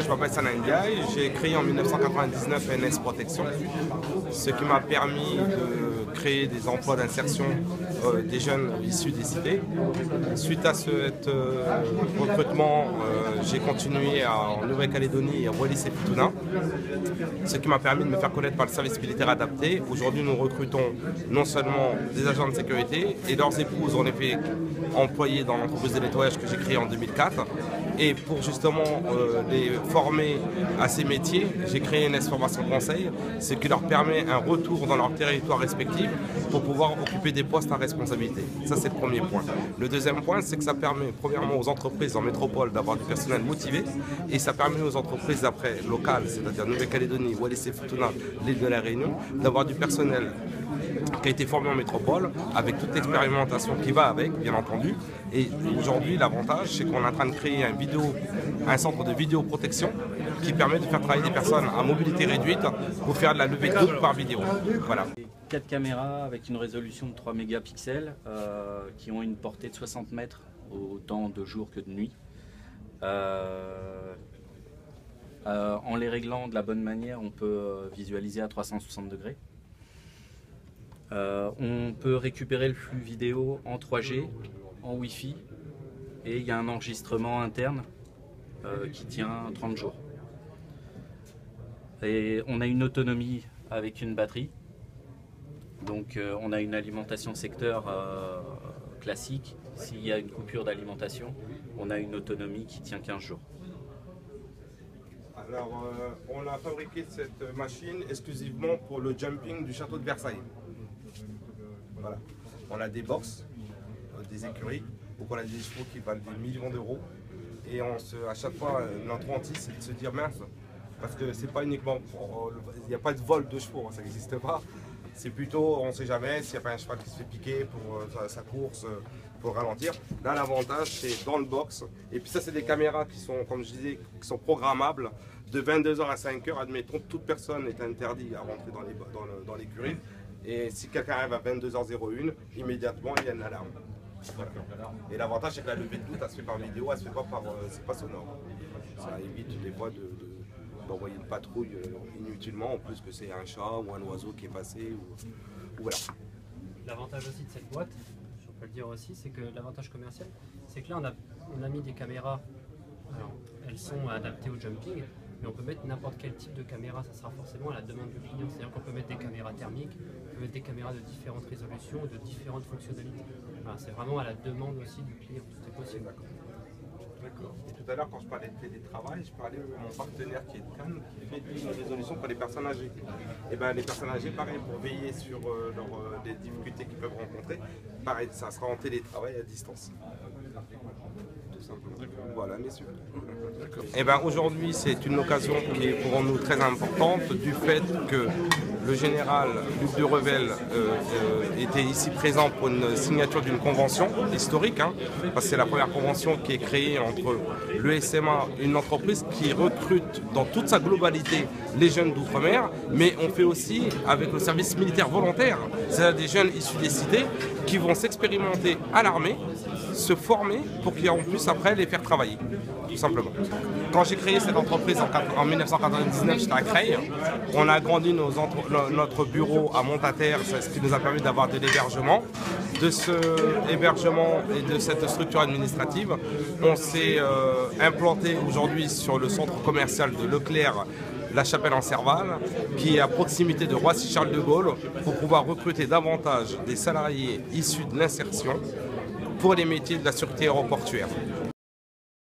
je m'appelle Sana Ndiaye, j'ai créé en 1999 NS Protection, ce qui m'a permis de créer des emplois d'insertion des jeunes issus des cités. Suite à ce recrutement, j'ai continué en Nouvelle-Calédonie, à Wallis et Futuna, ce qui m'a permis de me faire connaître par le service militaire adapté. Aujourd'hui, nous recrutons non seulement des agents de sécurité et leurs épouses, en effet, employés dans l'entreprise de nettoyage que j'ai créée en 2004. Et pour justement les former à ces métiers, j'ai créé une formation conseil, ce qui leur permet un retour dans leur territoire respectif pour pouvoir occuper des postes à responsabilité. Ça, c'est le premier point. Le deuxième point, c'est que ça permet premièrement aux entreprises en métropole d'avoir du personnel motivé et ça permet aux entreprises après locales, c'est-à-dire Nouvelle-Calédonie, Wallis et Futuna, l'île de la Réunion, d'avoir du personnel qui a été formé en métropole avec toute l'expérimentation qui va avec, bien entendu. Et aujourd'hui, l'avantage, c'est qu'on est en train de créer un centre de vidéoprotection qui permet de faire travailler des personnes à mobilité réduite pour faire de la levée de doute par vidéo. Voilà. 4 caméras avec une résolution de 3 mégapixels qui ont une portée de 60 mètres autant de jour que de nuit. En les réglant de la bonne manière, on peut visualiser à 360 degrés. On peut récupérer le flux vidéo en 3G, en Wi-Fi, et il y a un enregistrement interne qui tient 30 jours. Et on a une autonomie avec une batterie, donc on a une alimentation secteur classique. S'il y a une coupure d'alimentation, on a une autonomie qui tient 15 jours. Alors, on a fabriqué cette machine exclusivement pour le jumping du château de Versailles. Voilà. On a des box, des écuries, donc on a des chevaux qui valent des millions d'euros. Et à chaque fois, notre hantise, c'est de se dire mince, parce que c'est pas uniquement, il n'y a pas de vol de chevaux, ça n'existe pas. C'est plutôt, on ne sait jamais s'il n'y a pas un cheval qui se fait piquer pour sa course, pour ralentir. Là, l'avantage, c'est dans le box. Et puis ça, c'est des caméras qui sont, comme je disais, qui sont programmables de 22h à 5h. Admettons, toute personne est interdite à rentrer dans l'écurie. Et si quelqu'un arrive à 22h01, immédiatement, il y a une alarme. Voilà. Et l'avantage, c'est que la levée de doute, elle se fait par vidéo, elle se fait pas par, c'est pas sonore. Ça évite des fois d'envoyer une patrouille inutilement, en plus que c'est un chat ou un oiseau qui est passé. Ou voilà. L'avantage aussi de cette boîte, je peux le dire aussi, c'est que l'avantage commercial, c'est que là on a mis des caméras, alors elles sont adaptées au jumping, mais on peut mettre n'importe quel type de caméra, ça sera forcément à la demande du client. C'est-à-dire qu'on peut mettre des caméras thermiques, on peut mettre des caméras de différentes résolutions, de différentes fonctionnalités. Voilà, c'est vraiment à la demande aussi du client, tout est possible. D'accord. Et tout à l'heure, quand je parlais de télétravail, je parlais de mon partenaire qui est de Cannes, qui fait une résolution pour les personnes âgées. Et bien, les personnes âgées, pareil, pour veiller sur les difficultés qu'ils peuvent rencontrer, pareil, ça sera en télétravail à distance. Tout simplement. Voilà, messieurs. Et ben aujourd'hui, c'est une occasion qui est pour nous très importante du fait que le général Luc de Revel était ici présent pour une signature d'une convention historique, parce que c'est la première convention qui est créée entre le SMA, une entreprise qui recrute dans toute sa globalité les jeunes d'outre-mer, mais on fait aussi avec le service militaire volontaire, c'est-à-dire des jeunes issus des cités qui vont s'expérimenter à l'armée, se former pour qu'on puisse après les faire travailler, tout simplement. Quand j'ai créé cette entreprise en 1999, j'étais à Creil. On a agrandi notre bureau à Montataire, ce qui nous a permis d'avoir de l'hébergement. De ce hébergement et de cette structure administrative, on s'est implanté aujourd'hui sur le centre commercial de Leclerc, La Chapelle en Serval, qui est à proximité de Roissy-Charles de Gaulle, pour pouvoir recruter davantage des salariés issus de l'insertion pour les métiers de la sûreté aéroportuaire.